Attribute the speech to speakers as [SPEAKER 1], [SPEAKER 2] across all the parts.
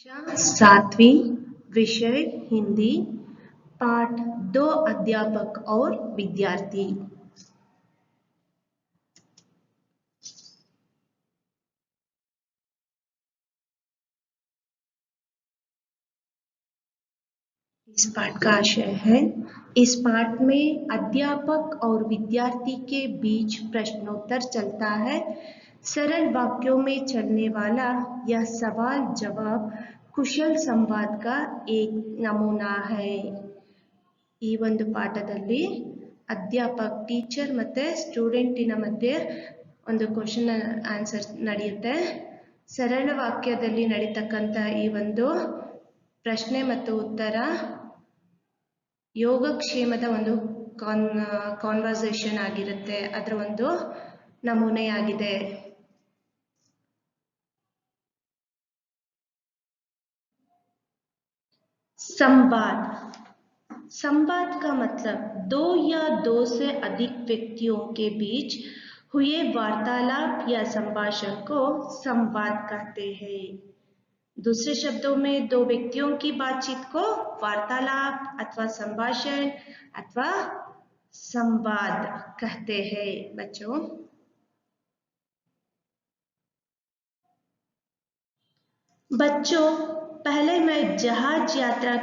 [SPEAKER 1] कक्षा सातवीं विषय हिंदी पाठ 2 अध्यापक और विद्यार्थी। इस पाठ का आशय है, इस पाठ में अध्यापक और विद्यार्थी के बीच प्रश्नोत्तर चलता है। सरल वाक्यों में चलने वाला यह सवाल जवाब कुशल संवाद का एक नमूना है। ಈ ಒಂದು ಪಾಠದಲ್ಲಿ ಅಧ್ಯಾಪಕ ಟೀಚರ್ ಮತ್ತೆ ಸ್ಟೂಡೆಂಟಿನ ಮಧ್ಯೆ ಒಂದು ಕ್ವೆಶ್ಚನ್ ಆನ್ಸರ್ ನಡೆಯುತ್ತೆ. ಸರಳ ವಾಕ್ಯದಲ್ಲಿ ನಡೀತಕ್ಕಂಥ ಈ ಒಂದು ಪ್ರಶ್ನೆ ಮತ್ತು ಉತ್ತರ ಯೋಗಕ್ಷೇಮದ ಒಂದು ಕಾನ್ವರ್ಸೇಷನ್ ಆಗಿರುತ್ತೆ. ಅದರ ಒಂದು ನಮೂನೆಯಾಗಿದೆ. संवाद। संवाद का मतलब दो या दो से अधिक व्यक्तियों के बीच हुए वार्तालाप या संभाषण को संवाद कहते हैं। दूसरे शब्दों में दो व्यक्तियों की बातचीत को वार्तालाप अथवा संभाषण अथवा संवाद कहते हैं। बच्चों पहले मैं जहाज यात्रा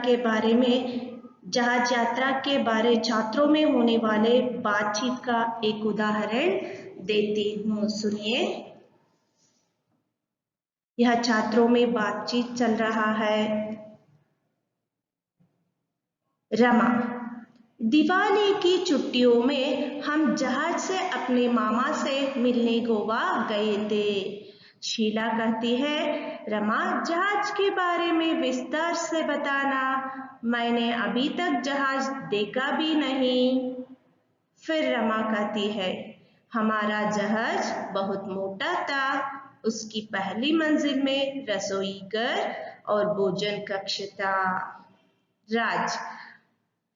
[SPEAKER 1] के बारे छात्रों में होने वाले बातचीत का एक उदाहरण देती हूँ। सुनिए, यह छात्रों में बातचीत चल रहा है। रमा, दिवाली की छुट्टियों में हम जहाज से अपने मामा से मिलने गोवा गए थे। शीला कहती है, रमा जहाज के बारे में विस्तार से बताना, मैंने अभी तक जहाज देखा भी नहीं। फिर रमा कहती है, हमारा जहाज बहुत मोटा था, उसकी पहली मंजिल में रसोई घर और भोजन कक्ष था।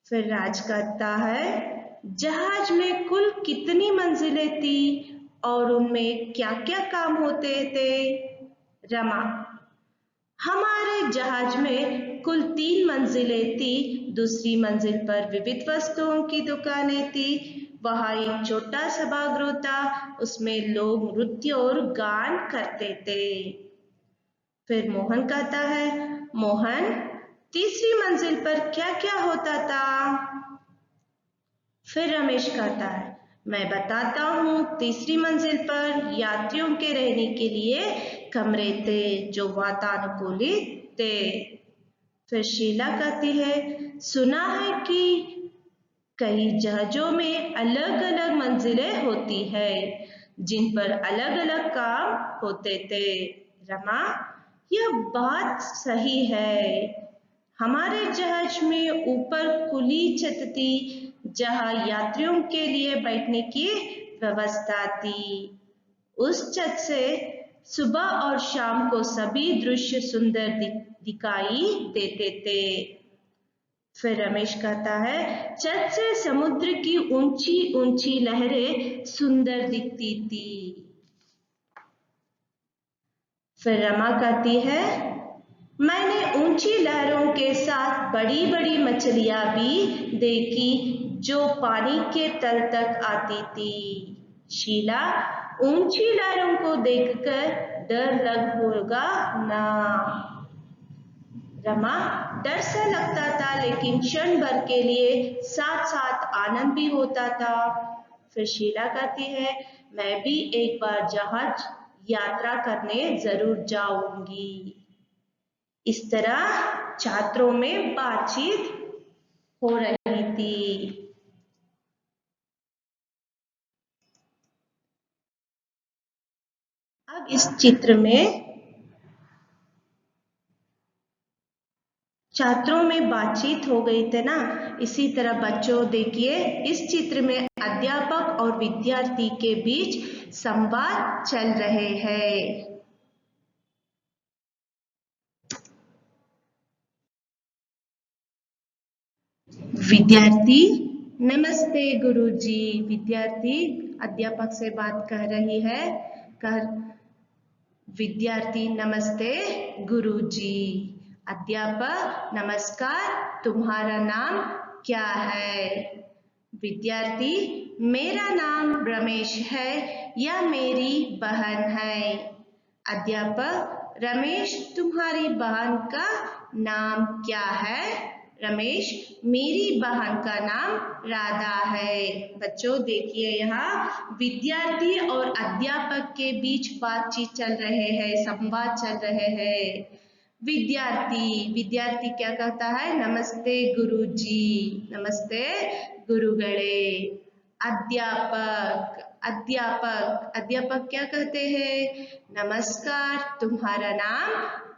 [SPEAKER 1] फिर राज कहता है, जहाज में कुल कितनी मंजिलें थी और उनमें क्या क्या काम होते थे? रमा, हमारे जहाज में कुल 3 मंजिलें थी। दूसरी मंजिल पर विविध वस्तुओं की दुकानें थी। वहाँ एक छोटा सभागृह था, उसमें लोग नृत्य और गान करते थे। फिर मोहन कहता है, मोहन तीसरी मंजिल पर क्या क्या होता था? फिर रमेश कहता है, मैं बताता हूँ, तीसरी मंजिल पर यात्रियों के रहने के लिए कमरे थे जो वातानुकूलित थे। फिर शीला कहती है, सुना है कि कई जहाजों में अलग अलग मंजिलें होती है जिन पर अलग अलग काम होते थे। रमा, यह बात सही है। हमारे जहाज में ऊपर खुली छत थी जहां यात्रियों के लिए बैठने की व्यवस्था थी। उस छत से सुबह और शाम को सभी दृश्य सुंदर दिखाई देते थे। फिर रमेश कहता है, छत से समुद्र की ऊंची ऊंची लहरें सुंदर दिखती थी। फिर रमा कहती है, मैंने ऊंची लहरों के साथ बड़ी बड़ी मछलियां भी देखी जो पानी के तल तक आती थी। शीला, ऊंची लहरों को देखकर डर लग होगा ना? रमा, डर सा लगता था लेकिन क्षण भर के लिए साथ साथ आनंद भी होता था। फिर शीला कहती है, मैं भी एक बार जहाज यात्रा करने जरूर जाऊंगी। इस तरह छात्रों में बातचीत हो रही थी। अब इस चित्र में छात्रों में बातचीत हो गई थी ना, इसी तरह बच्चों देखिए, इस चित्र में अध्यापक और विद्यार्थी के बीच संवाद चल रहे हैं। विद्यार्थी, नमस्ते गुरुजी। विद्यार्थी अध्यापक से बात कर रही है। विद्यार्थी, नमस्ते गुरुजी। अध्यापक नमस्कार, तुम्हारा नाम क्या है? विद्यार्थी मेरा नाम रमेश है, यह मेरी बहन है। अध्यापक रमेश तुम्हारी बहन का नाम क्या है? रमेश मेरी बहन का नाम राधा है। बच्चों देखिए यहाँ विद्यार्थी और अध्यापक के बीच बातचीत चल रहे हैं, संवाद चल रहे हैं। विद्यार्थी क्या कहता है? नमस्ते गुरुजी, नमस्ते गुरुगणे। अध्यापक क्या कहते हैं? नमस्कार, तुम्हारा नाम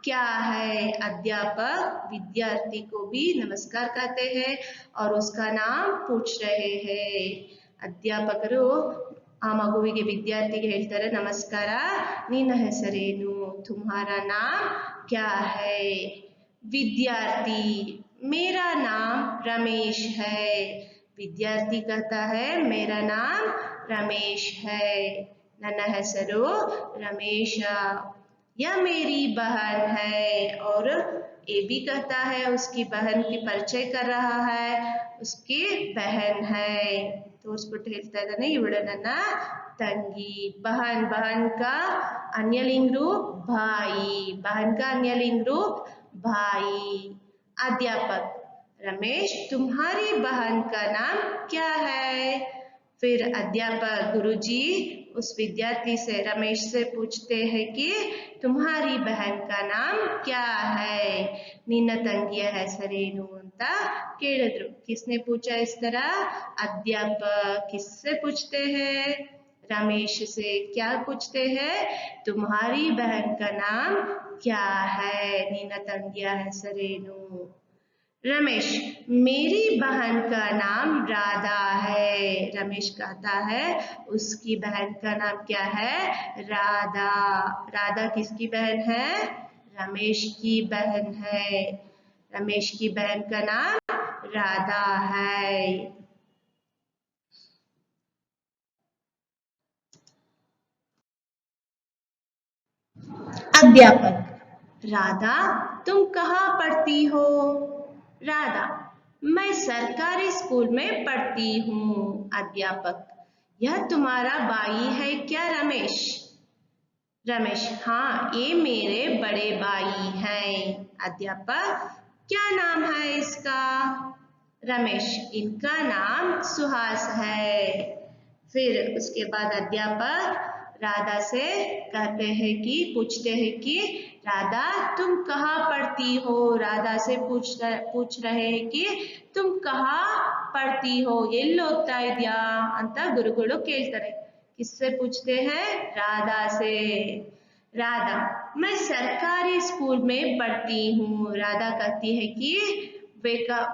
[SPEAKER 1] क्या है? अध्यापक विद्यार्थी को भी नमस्कार कहते हैं और उसका नाम पूछ रहे हैं। ಅಧ್ಯಾಪಕರು ಆ ಮಗುವಿಗೆ ವಿದ್ಯಾರ್ಥಿಗೆ ಹೇಳ್ತಾರೆ, ನಮಸ್ಕಾರ, ನಿನ್ನ ಹೆಸರೇನು? तुम्हारा नाम क्या है? विद्यार्थी मेरा नाम रमेश है। विद्यार्थी कहता है मेरा नाम रमेश है। ನನ್ನ ಹೆಸರು रमेश, यह मेरी बहन है। और ये भी कहता है उसकी बहन की परिचय कर रहा है, उसकी बहन है। ತೋರಿಸ್ಬಿಟ್ಟು ಹೇಳ್ತಾ ಇದ್ದಾನೆ ಇವಳು ನನ್ನ ತಂಗಿ। बहन का अन्यलिंग रूप भाई, बहन का अन्यलिंग रूप भाई। अध्यापक रमेश तुम्हारी बहन का नाम क्या है? फिर अध्यापक गुरुजी उस विद्यार्थी से, रमेश से पूछते हैं कि तुम्हारी बहन का नाम क्या है? ನಿನ್ನ ತಂಗಿಯ ಹೆಸರೇನು ಅಂತ ಕೇಳಿದ್ರು। किसने पूछा इस तरह? अध्यापक। किससे पूछते हैं? रमेश से। क्या पूछते हैं? तुम्हारी बहन का नाम क्या है? ನಿನ್ನ ತಂಗಿಯ ಹೆಸರೇನು? रमेश मेरी बहन का नाम राधा है। रमेश कहता है उसकी बहन का नाम क्या है? राधा। राधा किसकी बहन है? रमेश की बहन है। रमेश की बहन का नाम राधा है। अध्यापक राधा तुम कहाँ पढ़ती हो? राधा मैं सरकारी स्कूल में पढ़ती हूँ। अध्यापक यह तुम्हारा भाई है क्या? रमेश रमेश हाँ, ये मेरे बड़े भाई हैं। अध्यापक क्या नाम है इसका? रमेश इनका नाम सुहास है। फिर उसके बाद अध्यापक राधा से कहते हैं कि, पूछते हैं कि राधा तुम कहाँ पढ़ती हो? राधा से पूछ रहे हैं कि तुम कहाँ पढ़ती हो, ಎಲ್ಲಿ ಓದ್ತಾ ಇದ್ಯಾ ಅಂತ ಗುರುಗಳು ಕೇಳ್ತಾರೆ। किससे पूछते हैं? राधा से। राधा मैं सरकारी स्कूल में पढ़ती हूँ। राधा कहती है कि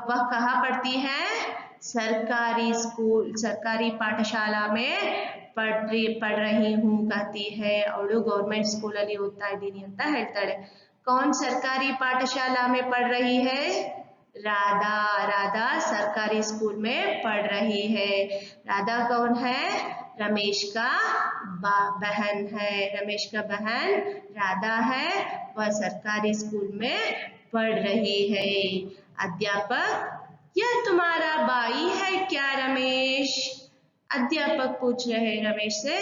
[SPEAKER 1] वह कहाँ पढ़ती है? सरकारी स्कूल, सरकारी पाठशाला में पढ़ रही हूँ कहती है। ಅವಳು गवर्नमेंट स्कूल ಅಲ್ಲಿ ಓದ್ತಾ ಇದ್ದೀನಿ ಅಂತ ಹೇಳ್ತಾಳೆ। कौन सरकारी पाठशाला में पढ़ रही है? राधा। राधा सरकारी स्कूल में पढ़ रही है। राधा कौन है? रमेश का बहन है। रमेश का बहन राधा है, वह सरकारी स्कूल में पढ़ रही है। अध्यापक यह तुम्हारा भाई है क्या? रमेश अध्यापक पूछ रहे हैं रमेश से,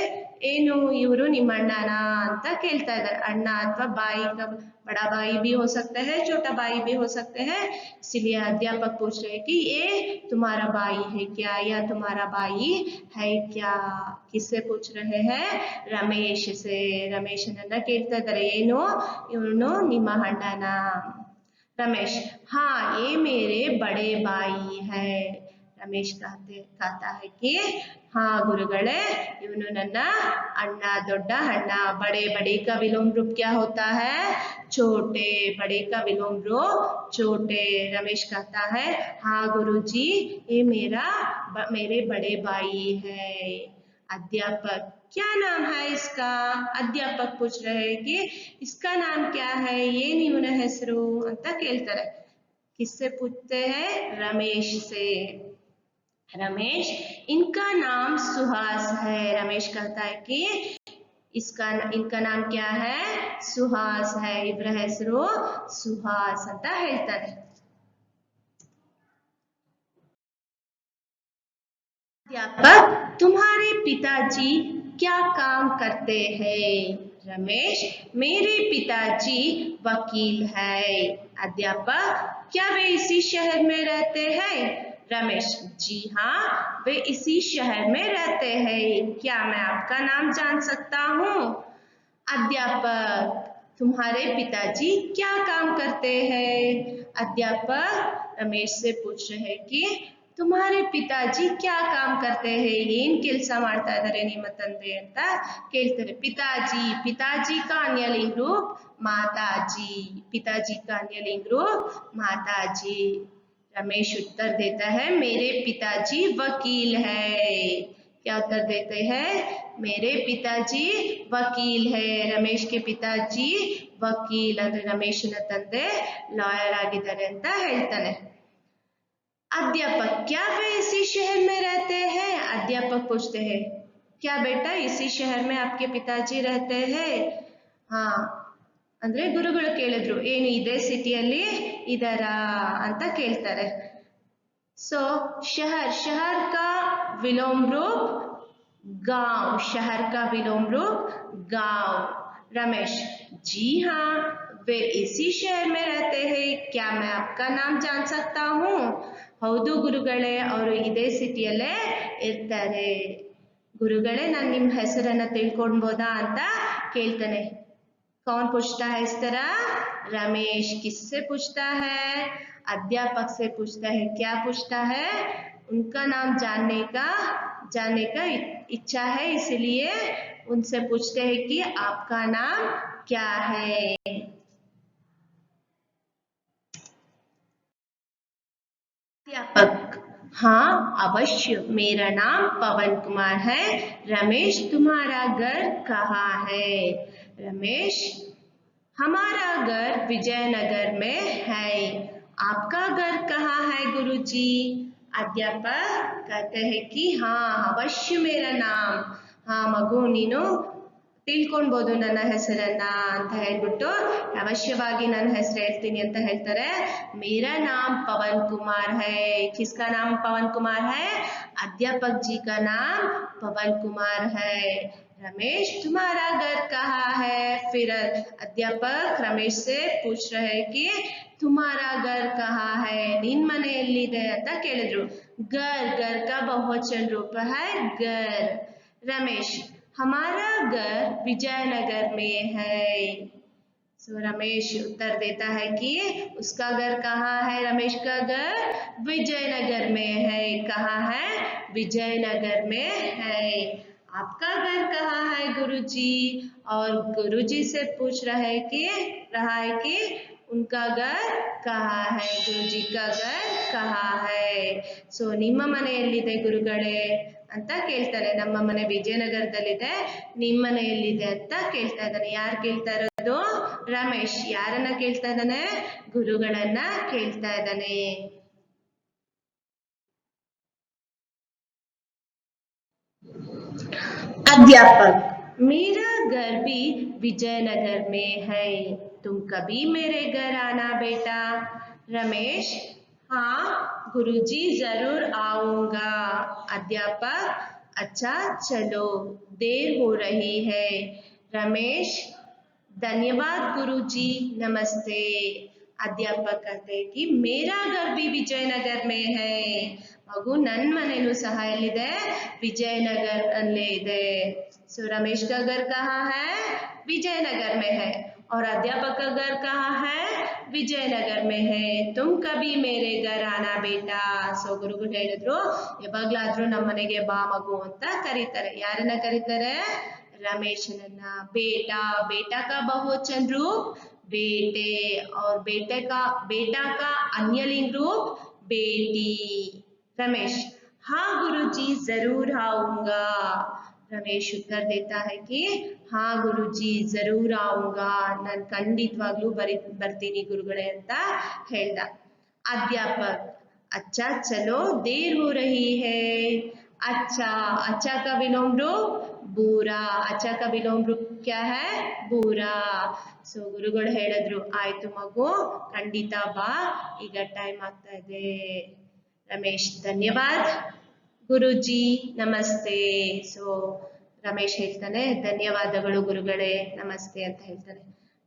[SPEAKER 1] ಏನು ಇವರು ನಿಮ್ಮ ಅಣ್ಣನಾ ಅಂತ ಕೇಳ್ತಾ ಇದ್ದಾರೆ। ಅಣ್ಣ ಅಥವಾ ಬಾಯಿ का बड़ा भाई भी हो सकता है, छोटा भाई भी हो सकते हैं, इसलिए अध्यापक पूछ रहे हैं कि ये तुम्हारा भाई है क्या, या तुम्हारा भाई है क्या? किससे पूछ रहे हैं? रमेश से। रमेशನನ್ನ ಕೇಳ್ತಾ ಇದ್ದಾರೆ, ಏನು ಇವನು ನಿಮ್ಮ ಅಣ್ಣನಾ? रमेश हाँ, ये मेरे बड़े भाई है। रमेश कहता है कि हाँ गुरुगणे, ಇವನು ನನ್ನ ಅಣ್ಣ, ದೊಡ್ಡ ಅಣ್ಣ। बड़े का विलोम रूप क्या होता है? छोटे। बड़े का विलोम रूप छोटे। रमेश कहता है हाँ गुरुजी, ये मेरे बड़े भाई है। अध्यापक क्या नाम है इसका? अध्यापक पूछ रहे हैं कि इसका नाम क्या है, ಏನು ಇವನ ಹೆಸರು ಅಂತ ಕೇಳ್ತಾರೆ। किससे पूछते हैं? रमेश से। रमेश इनका नाम सुहास है। रमेश कहता है कि इनका नाम क्या है? सुहास है. ಇವರ ಹೆಸರು ಸುಹಾಸ್ ಅಂತ ಹೇಳ್ತಾನೆ. अध्यापक, तुम्हारे पिताजी क्या काम करते हैं? रमेश, मेरे पिताजी वकील है. अध्यापक, क्या वे इसी शहर में रहते हैं? रमेश, जी हाँ, वे इसी शहर में रहते हैं. क्या मैं आपका नाम जान सकता हूँ? अध्यापक, तुम्हारे पिताजी क्या काम करते हैं? अध्यापक रमेश से पूछ रहे हैं कि तुम्हारे पिताजी क्या काम करते हैं, ಏನ್ ಕೆಲಸ ಮಾಡ್ತಾ ಇದ್ದಾರೆ ನಿಮ್ಮ ತಂದೆ ಅಂತ ಕೇಳ್ತಾರೆ. पिताजी, पिताजी का अन्य लिंग रूप माताजी. पिताजी का अन्य लिंग रूप माताजी. रमेश उत्तर देता है मेरे पिताजी वकील है. क्या उत्तर देते हैं? मेरे पिताजी वकील है. रमेश के पिताजी वकील ಅಂದ್ರೆ ರಮೇಶನ ತಂದೆ ಲಾಯರ್ ಆಗಿದ್ದಾರೆ ಅಂತ ಹೇಳ್ತಾನೆ. अध्यापक, क्या वे इसी शहर में रहते हैं? अध्यापक पूछते हैं क्या बेटा इसी शहर में आपके पिताजी रहते हैं? हाँ ಅಂದ್ರೆ ಗುರುಗಳು ಕೇಳಿದ್ರು ಏನು ಇದೇ ಸಿಟಿಯಲ್ಲಿ ಇದಾರಾ ಅಂತ ಕೇಳ್ತಾರೆ. सो शहर का विलोम रूप गांव. शहर का विलोम रूप गांव. रमेश, जी हाँ, वे इसी शहर में रहते हैं. क्या मैं आपका नाम जान सकता हूँ? ಹೌದು ಗುರುಗಳೇ, ಅವರು ಇದೇ ಸಿಟಿಯಲ್ಲೇ ಇರ್ತಾರೆ. ಗುರುಗಳೇ, ನಾನು ನಿಮ್ಮ ಹೆಸರನ್ನ ತಿಳ್ಕೊಳ್ಬೋದಾ ಅಂತ ಕೇಳ್ತಾನೆ. कौन पूछता है इस तरह? रमेश. किससे पूछता है? अध्यापक से पूछता है. क्या पूछता है? उनका नाम जानने का इच्छा है, इसलिए उनसे पूछते हैं कि आपका नाम क्या है. अध्यापक, हाँ अवश्य, मेरा नाम पवन कुमार है. रमेश, तुम्हारा घर कहाँ है? रमेश, हमारा घर विजयनगर में है. आपका घर कहाँ है गुरुजी? अध्यापक कहते हैं कि हाँ अवश्य मेरा नाम. हाँ मगु ನೀನು ತಿಳ್ಕೊಳ್ಬಹುದು ನನ್ನ ಹೆಸರನ್ನ ಅಂತ ಹೇಳ್ಬಿಟ್ಟು ಅವಶ್ಯವಾಗಿ ನನ್ನ ಹೆಸರು ಹೇಳ್ತೀನಿ ಅಂತ ಹೇಳ್ತಾರೆ. मेरा नाम पवन कुमार है. किसका नाम पवन कुमार है? अध्यापक जी का नाम पवन कुमार है. रमेश, तुम्हारा घर कहाँ है? फिर अध्यापक रमेश से पूछ रहे हैं कि तुम्हारा घर कहाँ है, ನಿನ್ ಮನೆ ಎಲ್ಲಿದೆ ಅಂತ ಕೇಳಿದ್ರು. घर का बहुवचन रूप है घर. रमेश, हमारा घर विजयनगर में है. सो रमेश उत्तर देता है कि उसका घर कहाँ है? रमेश का घर विजयनगर में है. कहाँ है? विजयनगर में है. आपका घर कहाँ है गुरुजी? और गुरुजी से पूछ रहा है कि उनका घर कहाँ है, गुरुजी का घर कहाँ है. सो ನಿಮ್ಮ ಮನೆ ಎಲ್ಲಿದೆ ಗುರುಗಳೇ ಅಂತ ಕೇಳ್ತಾನೆ. ನಮ್ಮ ಮನೆ ವಿಜಯನಗರದಲ್ಲಿದೆ, ನಿಮ್ಮ ಮನೆ ಎಲ್ಲಿದೆ ಅಂತ ಕೇಳ್ತಾ ಇದ್ದಾನೆ. ಯಾರು ಕೇಳ್ತಾ ಇರೋದು? ರಮೇಶ್. ಯಾರನ್ನ ಕೇಳ್ತಾ ಇದ್ದಾನೆ? ಗುರುಗಳನ್ನ ಕೇಳ್ತಾ ಇದ್ದಾನೆ. अध्यापक, मेरा घर भी विजयनगर में है. तुम कभी मेरे घर आना बेटा. रमेश, हाँ गुरुजी जरूर आऊंगा. अध्यापक, अच्छा चलो, देर हो रही है. रमेश, धन्यवाद गुरुजी, नमस्ते. अध्यापक कहते हैं कि मेरा घर भी विजयनगर में है. मगु ನನ್ನ ಮನೆನೂ ಸಹ ಎಲ್ಲಿದೆ? विजयनगर अल्ले ಇದೆ. सो रमेश का घर कहाँ है? विजयनगर में है. और अध्यापक का घर कहाँ है? विजयनगर में है. तुम कभी मेरे घर आना बेटा. सो ಗುರುಗಳು ಹೇಳಿದ್ರು ಯಾವಾಗ್ಲಾದ್ರೂ ನಮ್ಮ ಮನೆಗೆ ಬಾ ಮಗು ಅಂತ ಕರೀತಾರೆ. ಯಾರನ್ನ ಕರೀತಾರೆ? रमेशनನ್ನ. बेटा का बहुवचन रूप बेटे. और बेटा का अन्य लिंग रूप बेटी. रमेश, हाँ गुरुजी जरूर आऊंगा. रमेश उत्तर देता है कि हाँ गुरुजी जरूर आऊंगा, ನಾನು ಖಂಡಿತವಾಗ್ಲೂ ಬರ್ತೀನಿ ಗುರುಗಳೇ ಅಂತ ಹೇಳ್ದ. अध्यापक, अच्छा चलो, देर हो रही है. अच्छा, अच्छा का विलोम रूप बुरा, अच्छा का विलोम रूप क्या है बुरा. ಸೊ ಗುರುಗಳು ಹೇಳಿದ್ರು ಆಯ್ತು ಮಗು ಖಂಡಿತ ಬಾ ಈಗ ಟೈಮ್ ಆಗ್ತಾ ಇದೆ. ರಮೇಶ್ ಧನ್ಯವಾದ ಗುರುಜಿ ನಮಸ್ತೆ. ಸೊ रमेश ಹೇಳ್ತಾನೆ ಧನ್ಯವಾದಗಳು ಗುರುಗಳೇ नमस्ते ಅಂತ ಹೇಳ್ತಾನೆ.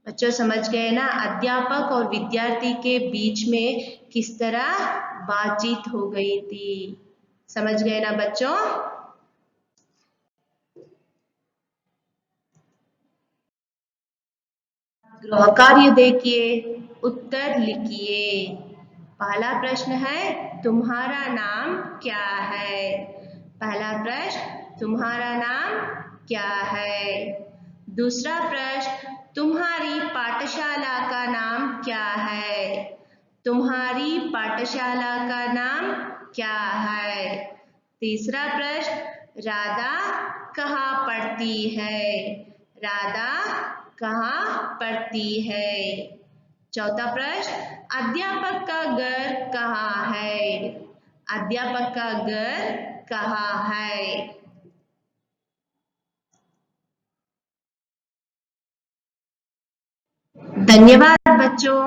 [SPEAKER 1] बच्चों समझ गए ना अध्यापक और विद्यार्थी के बीच में किस तरह बातचीत हो गई थी. समझ गए ना बच्चों. गृह कार्य देखिए उत्तर लिखिए. पहला प्रश्न है तुम्हारा नाम क्या है. पहला प्रश्न तुम्हारा नाम क्या है. दूसरा प्रश्न तुम्हारी पाठशाला का नाम क्या है. तुम्हारी पाठशाला का नाम क्या है. तीसरा प्रश्न राधा कहाँ पढ़ती है. राधा कहाँ पढ़ती है. चौथा प्रश्न अध्यापक का घर कहाँ है. अध्यापक का घर कहाँ है. धन्यवाद बच्चों.